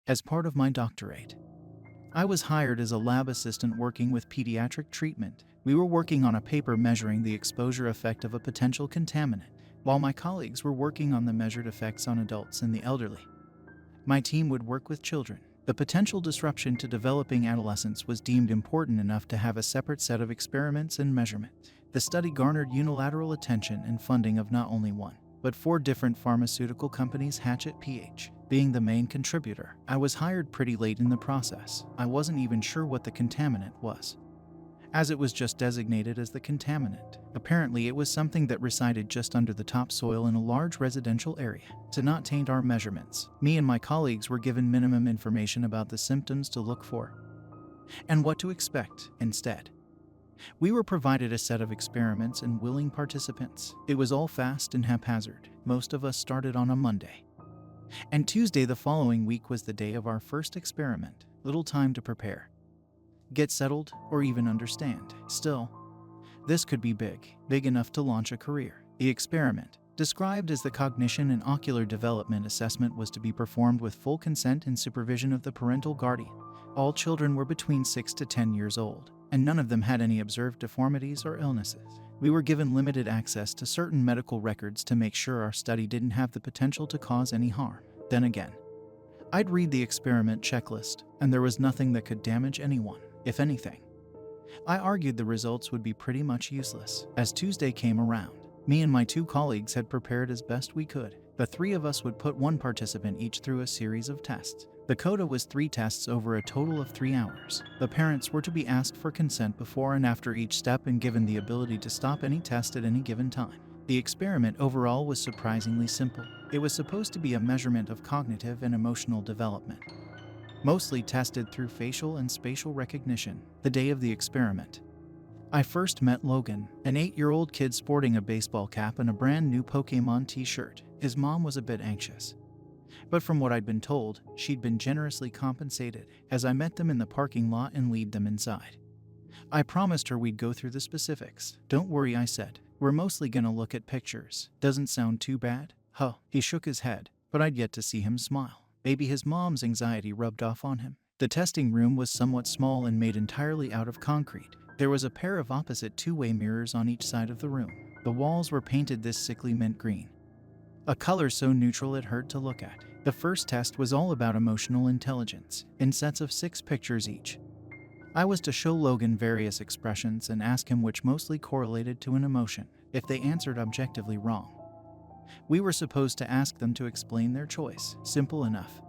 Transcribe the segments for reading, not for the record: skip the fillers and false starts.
as part of my doctorate. I was hired as a lab assistant working with pediatric treatment. We were working on a paper measuring the exposure effect of a potential contaminant, while my colleagues were working on the measured effects on adults and the elderly. My team would work with children. The potential disruption to developing adolescence was deemed important enough to have a separate set of experiments and measurements. The study garnered unilateral attention and funding of not only one, but 4 different pharmaceutical companies, Hatchet PH being the main contributor. I was hired pretty late in the process. I wasn't even sure what the contaminant was, as it was just designated as the contaminant. Apparently, it was something that resided just under the topsoil in a large residential area. To not taint our measurements, me and my colleagues were given minimum information about the symptoms to look for and what to expect instead. We were provided a set of experiments and willing participants. It was all fast and haphazard. Most of us started on a Monday, and Tuesday the following week was the day of our first experiment. Little time to prepare, get settled, or even understand. Still, this could be big enough to launch a career. The experiment, described as the Cognition and Ocular Development Assessment, was to be performed with full consent and supervision of the parental guardian. All children were between 6 to 10 years old, and none of them had any observed deformities or illnesses. We were given limited access to certain medical records to make sure our study didn't have the potential to cause any harm. Then again, I'd read the experiment checklist, and there was nothing that could damage anyone. If anything, I argued the results would be pretty much useless. As Tuesday came around, me and my 2 colleagues had prepared as best we could. The 3 of us would put 1 participant each through a series of tests. The quota was 3 tests over a total of 3 hours. The parents were to be asked for consent before and after each step and given the ability to stop any test at any given time. The experiment overall was surprisingly simple. It was supposed to be a measurement of cognitive and emotional development, mostly tested through facial and spatial recognition. The day of the experiment, I first met Logan, an 8-year-old kid sporting a baseball cap and a brand new Pokémon t-shirt. His mom was a bit anxious, but from what I'd been told, she'd been generously compensated as I met them in the parking lot and lead them inside. I promised her we'd go through the specifics. "Don't worry," I said. "We're mostly gonna look at pictures. Doesn't sound too bad?" Huh. He shook his head, but I'd yet to see him smile. Maybe his mom's anxiety rubbed off on him. The testing room was somewhat small and made entirely out of concrete. There was a pair of opposite 2-way mirrors on each side of the room. The walls were painted this sickly mint green, a color so neutral it hurt to look at. The first test was all about emotional intelligence, in sets of 6 pictures each. I was to show Logan various expressions and ask him which mostly correlated to an emotion. If they answered objectively wrong, we were supposed to ask them to explain their choice. Simple enough.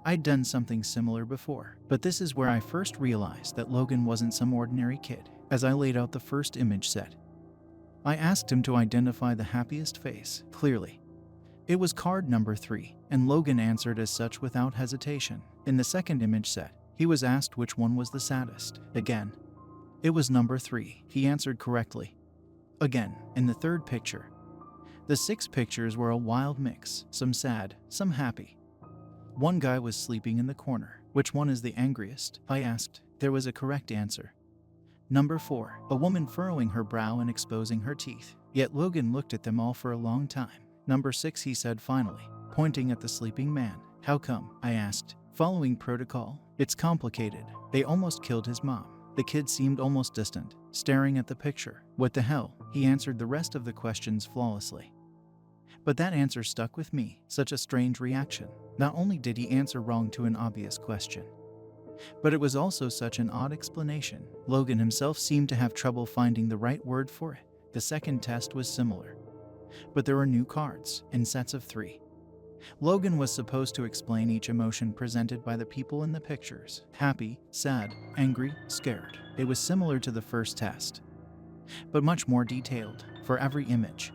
I'd done something similar before, but this is where I first realized that Logan wasn't some ordinary kid. As I laid out the first image set, I asked him to identify the happiest face. Clearly, it was card number 3, and Logan answered as such without hesitation. In the second image set, he was asked which one was the saddest. Again, it was number 3. He answered correctly. Again, in the third picture, the 6 pictures were a wild mix, some sad, some happy. One guy was sleeping in the corner. "Which one is the angriest?" I asked. There was a correct answer. Number 4, a woman furrowing her brow and exposing her teeth. Yet Logan looked at them all for a long time. "Number 6, he said finally, pointing at the sleeping man. "How come?" I asked. "Following protocol. It's complicated. They almost killed his mom." The kid seemed almost distant, staring at the picture. "What the hell?" He answered the rest of the questions flawlessly. But that answer stuck with me. Such a strange reaction. Not only did he answer wrong to an obvious question, but it was also such an odd explanation. Logan himself seemed to have trouble finding the right word for it. The second test was similar, but there were new cards in sets of 3. Logan was supposed to explain each emotion presented by the people in the pictures: happy, sad, angry, scared. It was similar to the first test, but much more detailed. For every image,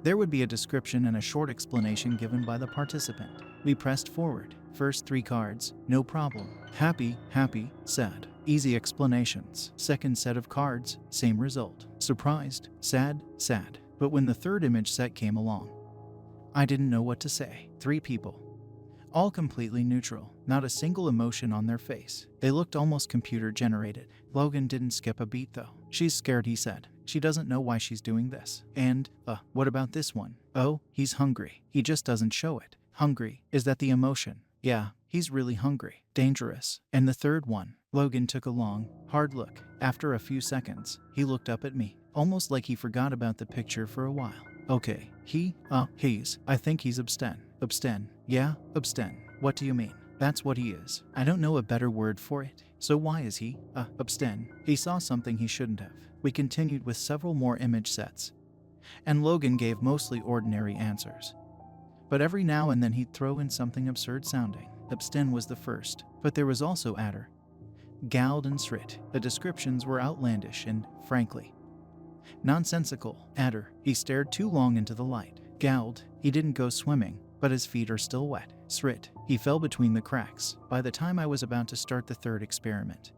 there would be a description and a short explanation given by the participant. We pressed forward. First 3 cards, no problem. Happy, happy, sad. Easy explanations. Second set of cards, same result. Surprised, sad, sad. But when the third image set came along, I didn't know what to say. 3 people, all completely neutral, not a single emotion on their face. They looked almost computer-generated. Logan didn't skip a beat though. "She's scared," he said. "She doesn't know why she's doing this." And, what about this one? "Oh, he's hungry. He just doesn't show it." Hungry, is that the emotion? Yeah, he's really hungry. Dangerous. And the third one. Logan took a long, hard look. After a few seconds, he looked up at me, almost like he forgot about the picture for a while. Okay, I think he's abstain. Abstain? Yeah, abstain. What do you mean? That's what he is. I don't know a better word for it. So why is he, abstain? He saw something he shouldn't have. We continued with several more image sets, and Logan gave mostly ordinary answers. But every now and then he'd throw in something absurd sounding. Abstain was the first, but there was also adder, gald and srit. The descriptions were outlandish and, frankly, nonsensical. Adder, he stared too long into the light. Gald, he didn't go swimming, but his feet are still wet. Srit, he fell between the cracks. By the time I was about to start the third experiment,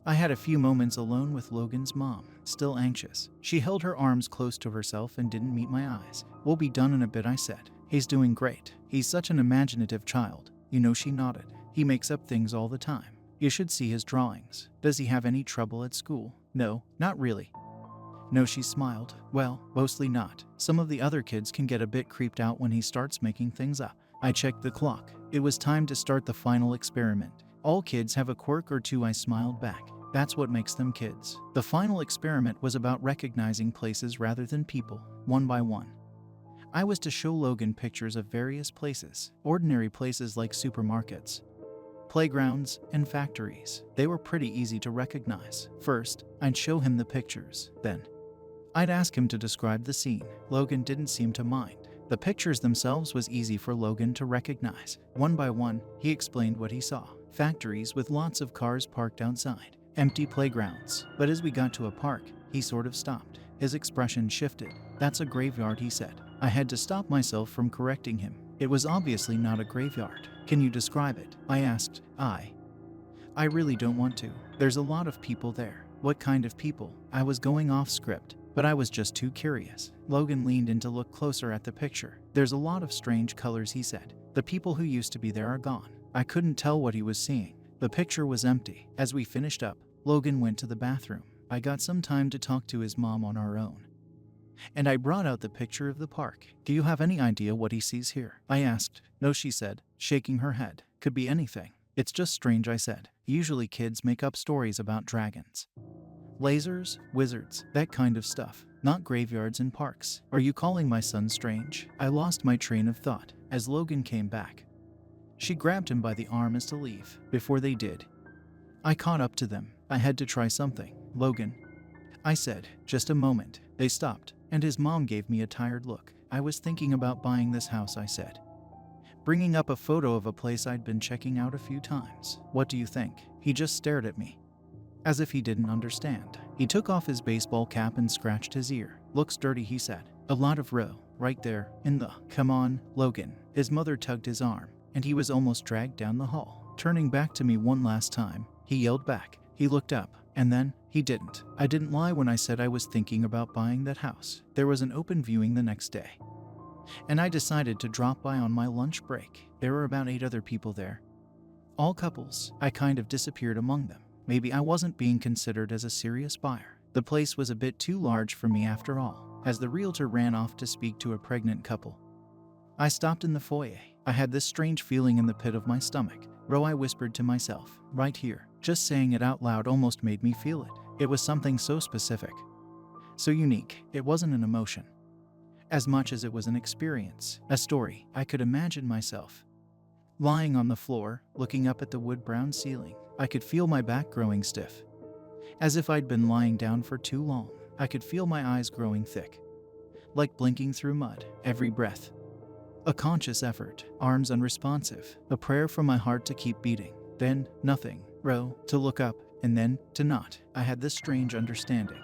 I had a few moments alone with Logan's mom, still anxious. She held her arms close to herself and didn't meet my eyes. We'll be done in a bit, I said. He's doing great. He's such an imaginative child. You know, she nodded. He makes up things all the time. You should see his drawings. Does he have any trouble at school? No, not really. No, she smiled. Well, mostly not. Some of the other kids can get a bit creeped out when he starts making things up. I checked the clock. It was time to start the final experiment. All kids have a quirk or two, I smiled back. That's what makes them kids. The final experiment was about recognizing places rather than people, one by one. I was to show Logan pictures of various places, ordinary places like supermarkets, playgrounds, and factories. They were pretty easy to recognize. First, I'd show him the pictures. Then, I'd ask him to describe the scene. Logan didn't seem to mind. The pictures themselves was easy for Logan to recognize. One by one, he explained what he saw. Factories with lots of cars parked outside. Empty playgrounds. But as we got to a park, he sort of stopped. His expression shifted. That's a graveyard, he said. I had to stop myself from correcting him. It was obviously not a graveyard. Can you describe it? I asked. I really don't want to. There's a lot of people there. What kind of people? I was going off script, but I was just too curious. Logan leaned in to look closer at the picture. There's a lot of strange colors, he said. The people who used to be there are gone. I couldn't tell what he was seeing. The picture was empty. As we finished up, Logan went to the bathroom. I got some time to talk to his mom on our own, and I brought out the picture of the park. Do you have any idea what he sees here? I asked. No, she said, shaking her head. Could be anything. It's just strange, I said. Usually kids make up stories about dragons, lasers, wizards, that kind of stuff. Not graveyards and parks. Are you calling my son strange? I lost my train of thought. As Logan came back, she grabbed him by the arm as to leave. Before they did, I caught up to them. I had to try something. Logan, I said. Just a moment. They stopped, and his mom gave me a tired look. I was thinking about buying this house, I said, bringing up a photo of a place I'd been checking out a few times. What do you think? He just stared at me, as if he didn't understand. He took off his baseball cap and scratched his ear. Looks dirty, he said. A lot of row, right there, in the... Come on, Logan. His mother tugged his arm, and he was almost dragged down the hall. Turning back to me one last time, he yelled back. He looked up, and then, he didn't. I didn't lie when I said I was thinking about buying that house. There was an open viewing the next day, and I decided to drop by on my lunch break. There were about 8 other people there, all couples. I kind of disappeared among them. Maybe I wasn't being considered as a serious buyer. The place was a bit too large for me after all. As the realtor ran off to speak to a pregnant couple, I stopped in the foyer. I had this strange feeling in the pit of my stomach. Ro, I whispered to myself, right here. Just saying it out loud almost made me feel it. It was something so specific, so unique. It wasn't an emotion, as much as it was an experience, a story. I could imagine myself lying on the floor, looking up at the wood-brown ceiling. I could feel my back growing stiff, as if I'd been lying down for too long. I could feel my eyes growing thick, like blinking through mud. Every breath, a conscious effort. Arms unresponsive. A prayer from my heart to keep beating. Then, nothing. Ro, to look up, and then, to not. I had this strange understanding,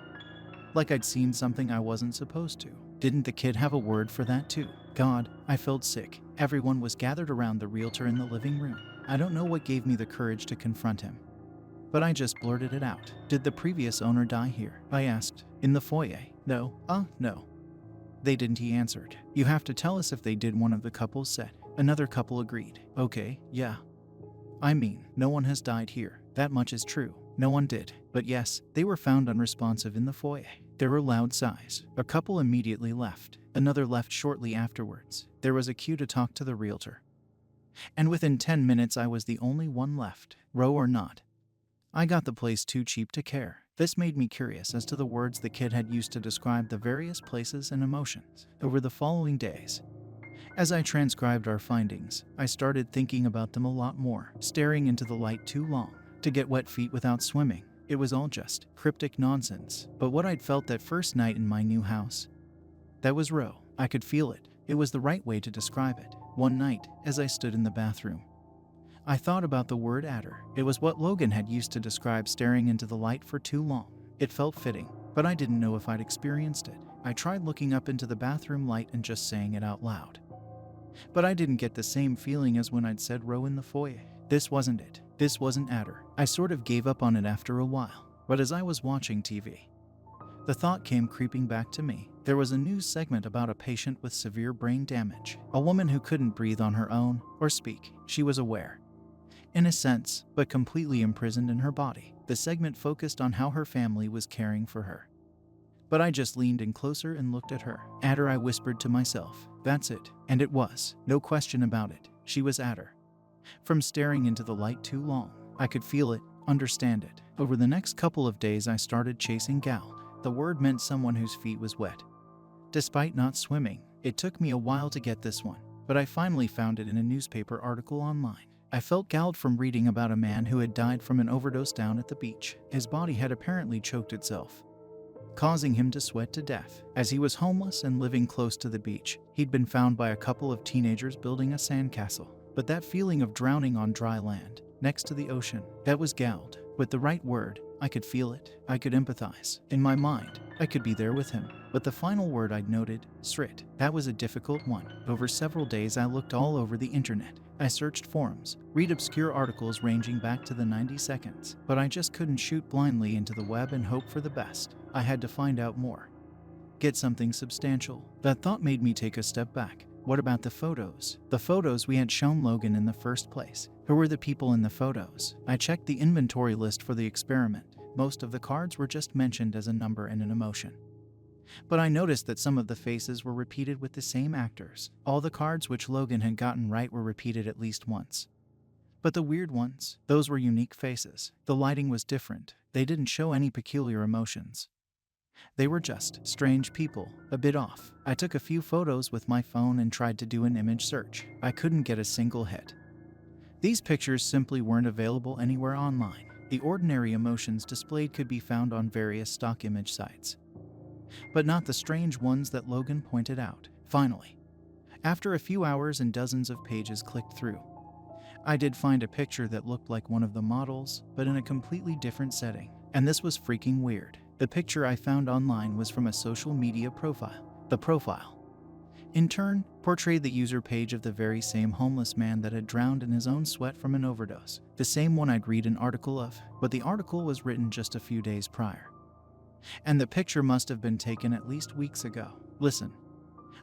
like I'd seen something I wasn't supposed to. Didn't the kid have a word for that too? God, I felt sick. Everyone was gathered around the realtor in the living room. I don't know what gave me the courage to confront him, but I just blurted it out. Did the previous owner die here? I asked. In the foyer? No. No. They didn't, he answered. You have to tell us if they did, one of the couples said. Another couple agreed. Okay, yeah. I mean, no one has died here. That much is true. No one did. But yes, they were found unresponsive in the foyer. There were loud sighs. A couple immediately left. Another left shortly afterwards. There was a cue to talk to the realtor. And within 10 minutes I was the only one left, row or not. I got the place too cheap to care. This made me curious as to the words the kid had used to describe the various places and emotions. Over the following days, as I transcribed our findings, I started thinking about them a lot more. Staring into the light too long, to get wet feet without swimming. It was all just cryptic nonsense. But what I'd felt that first night in my new house, that was row. I could feel it. It was the right way to describe it. One night, as I stood in the bathroom, I thought about the word adder. It was what Logan had used to describe staring into the light for too long. It felt fitting, but I didn't know if I'd experienced it. I tried looking up into the bathroom light and just saying it out loud. But I didn't get the same feeling as when I'd said row in the foyer. This wasn't it. This wasn't adder. I sort of gave up on it after a while. But as I was watching TV, the thought came creeping back to me. There was a news segment about a patient with severe brain damage, a woman who couldn't breathe on her own or speak. She was aware, in a sense, but completely imprisoned in her body. The segment focused on how her family was caring for her. But I just leaned in closer and looked at her. Adder, I whispered to myself. That's it. And it was. No question about it. She was Adder. From staring into the light too long, I could feel it, understand it. Over the next couple of days I started chasing Gald. The word meant someone whose feet was wet. Despite not swimming, it took me a while to get this one, but I finally found it in a newspaper article online. I felt Gald from reading about a man who had died from an overdose down at the beach. His body had apparently choked itself, causing him to sweat to death. As he was homeless and living close to the beach, he'd been found by a couple of teenagers building a sandcastle. But that feeling of drowning on dry land, next to the ocean, that was Gald. With the right word, I could feel it. I could empathize. In my mind, I could be there with him. But the final word I'd noted, srit, that was a difficult one. Over several days I looked all over the internet. I searched forums, read obscure articles ranging back to the 90 seconds, but I just couldn't shoot blindly into the web and hope for the best. I had to find out more. Get something substantial. That thought made me take a step back. What about the photos? The photos we had shown Logan in the first place. Who were the people in the photos? I checked the inventory list for the experiment. Most of the cards were just mentioned as a number and an emotion. But I noticed that some of the faces were repeated with the same actors. All the cards which Logan had gotten right were repeated at least once. But the weird ones, those were unique faces. The lighting was different. They didn't show any peculiar emotions. They were just strange people, a bit off. I took a few photos with my phone and tried to do an image search. I couldn't get a single hit. These pictures simply weren't available anywhere online. The ordinary emotions displayed could be found on various stock image sites, but not the strange ones that Logan pointed out. Finally, after a few hours and dozens of pages clicked through, I did find a picture that looked like one of the models, but in a completely different setting. And this was freaking weird. The picture I found online was from a social media profile. The profile, in turn, portrayed the user page of the very same homeless man that had drowned in his own sweat from an overdose. The same one I'd read an article of, but the article was written just a few days prior. And the picture must have been taken at least weeks ago. Listen,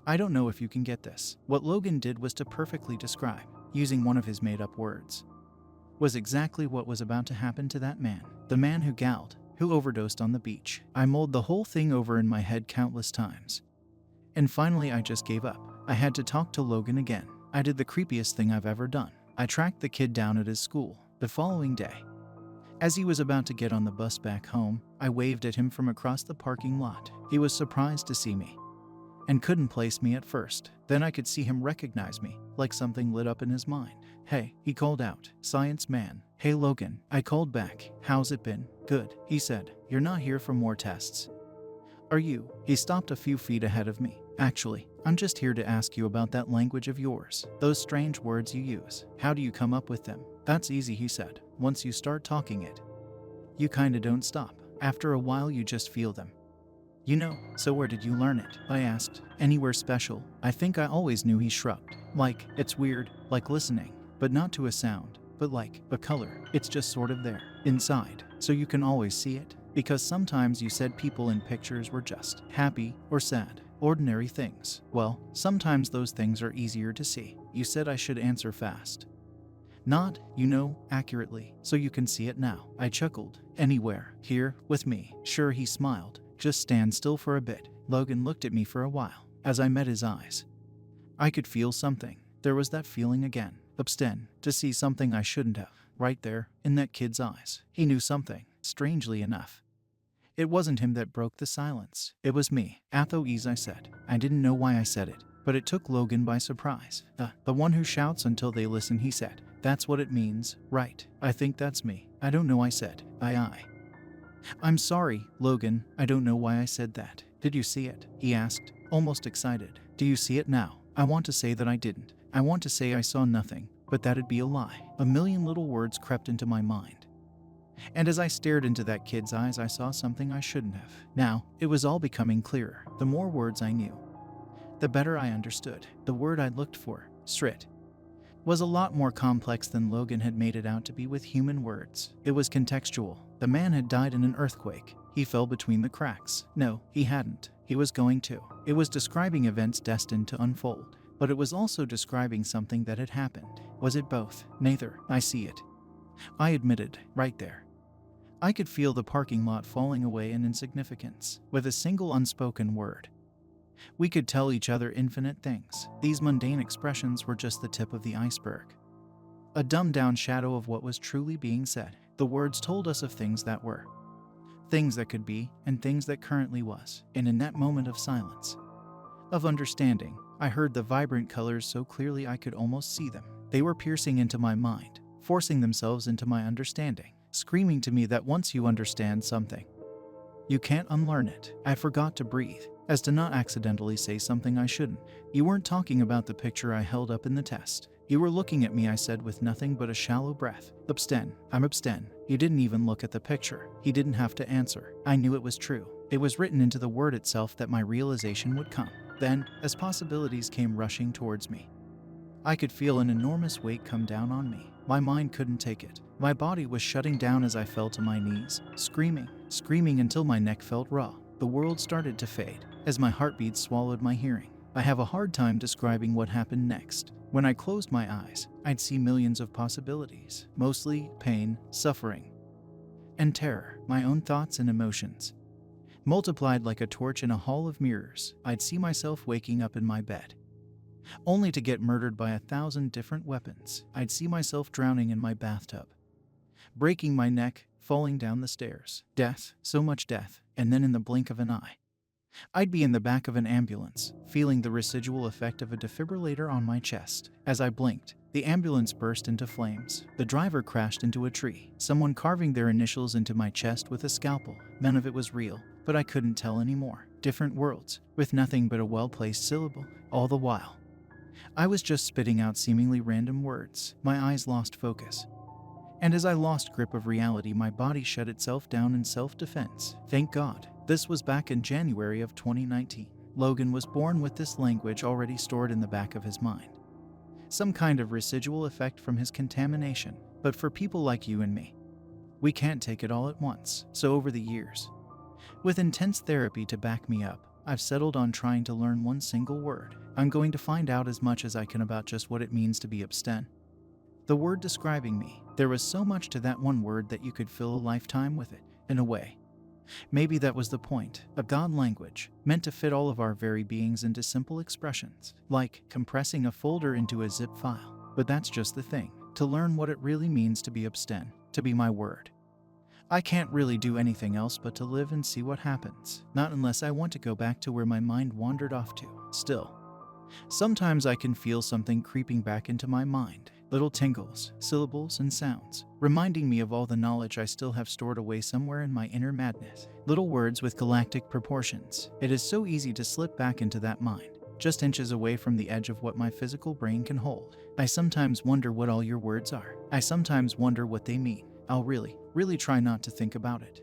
I don't know if you can get this. What Logan did was to perfectly describe, using one of his made-up words, was exactly what was about to happen to that man. The man who Gald, who overdosed on the beach. I mulled the whole thing over in my head countless times. And finally I just gave up. I had to talk to Logan again. I did the creepiest thing I've ever done. I tracked the kid down at his school. The following day, as he was about to get on the bus back home, I waved at him from across the parking lot. He was surprised to see me and couldn't place me at first. Then I could see him recognize me, like something lit up in his mind. Hey, he called out. Science man. Hey Logan. I called back. How's it been? Good, he said. You're not here for more tests, are you? He stopped a few feet ahead of me. Actually, I'm just here to ask you about that language of yours. Those strange words you use. How do you come up with them? That's easy, he said. Once you start talking it, you kinda don't stop. After a while you just feel them. You know, so where did you learn it? I asked. Anywhere special? I think I always knew, he shrugged. Like, it's weird, like listening, but not to a sound, but like a color. It's just sort of there, inside, so you can always see it. Because sometimes you said people in pictures were just happy or sad, ordinary things. Well, sometimes those things are easier to see. You said I should answer fast. Not, you know, accurately, so you can see it now. I chuckled. Anywhere, here, with me. Sure, he smiled. Just stand still for a bit. Logan looked at me for a while. As I met his eyes, I could feel something. There was that feeling again. abstain, to see something I shouldn't have. Right there, in that kid's eyes. He knew something, strangely enough. It wasn't him that broke the silence. It was me. Athoes, I said. I didn't know why I said it, but it took Logan by surprise. The one who shouts until they listen, he said. That's what it means, right? I think that's me. I don't know, I said. I'm sorry, Logan. I don't know why I said that. Did you see it? He asked, almost excited. Do you see it now? I want to say that I didn't. I want to say I saw nothing, but that'd be a lie. A million little words crept into my mind. And as I stared into that kid's eyes, I saw something I shouldn't have. Now, it was all becoming clearer. The more words I knew, the better I understood. The word I'd looked for, Srit, was a lot more complex than Logan had made it out to be with human words. It was contextual. The man had died in an earthquake. He fell between the cracks. No, he hadn't. He was going to. It was describing events destined to unfold, but it was also describing something that had happened. Was it both? Neither. I see it, I admitted, right there. I could feel the parking lot falling away in insignificance, with a single unspoken word. We could tell each other infinite things. These mundane expressions were just the tip of the iceberg. A dumbed-down shadow of what was truly being said. The words told us of things that were, things that could be, and things that currently was. And in that moment of silence, of understanding, I heard the vibrant colors so clearly I could almost see them. They were piercing into my mind, forcing themselves into my understanding, screaming to me that once you understand something, you can't unlearn it. I forgot to breathe, as to not accidentally say something I shouldn't. You weren't talking about the picture I held up in the test. You were looking at me, I said with nothing but a shallow breath. Abstain. I'm abstain. You didn't even look at the picture. He didn't have to answer. I knew it was true. It was written into the word itself that my realization would come. Then, as possibilities came rushing towards me, I could feel an enormous weight come down on me. My mind couldn't take it. My body was shutting down as I fell to my knees, screaming until my neck felt raw. The world started to fade, as my heartbeat swallowed my hearing. I have a hard time describing what happened next. When I closed my eyes, I'd see millions of possibilities, mostly pain, suffering, and terror, my own thoughts and emotions. Multiplied like a torch in a hall of mirrors, I'd see myself waking up in my bed, only to get murdered by 1,000 different weapons. I'd see myself drowning in my bathtub, breaking my neck, falling down the stairs. Death, so much death, and then in the blink of an eye, I'd be in the back of an ambulance, feeling the residual effect of a defibrillator on my chest. As I blinked, the ambulance burst into flames. The driver crashed into a tree, someone carving their initials into my chest with a scalpel. None of it was real, but I couldn't tell anymore. Different worlds, with nothing but a well-placed syllable. All the while, I was just spitting out seemingly random words. My eyes lost focus, and as I lost grip of reality, my body shut itself down in self-defense. Thank God. This was back in January of 2019. Logan was born with this language already stored in the back of his mind. Some kind of residual effect from his contamination. But for people like you and me, we can't take it all at once. So over the years, with intense therapy to back me up, I've settled on trying to learn one single word. I'm going to find out as much as I can about just what it means to be abstain. The word describing me. There was so much to that one word that you could fill a lifetime with it, in a way. Maybe that was the point. A God language, meant to fit all of our very beings into simple expressions, like compressing a folder into a zip file. But that's just the thing. To learn what it really means to be abstain, to be my word. I can't really do anything else but to live and see what happens. Not unless I want to go back to where my mind wandered off to. Still, sometimes I can feel something creeping back into my mind. Little tingles, syllables, and sounds, reminding me of all the knowledge I still have stored away somewhere in my inner madness. Little words with galactic proportions. It is so easy to slip back into that mind, just inches away from the edge of what my physical brain can hold. I sometimes wonder what all your words are. I sometimes wonder what they mean. I'll really try not to think about it.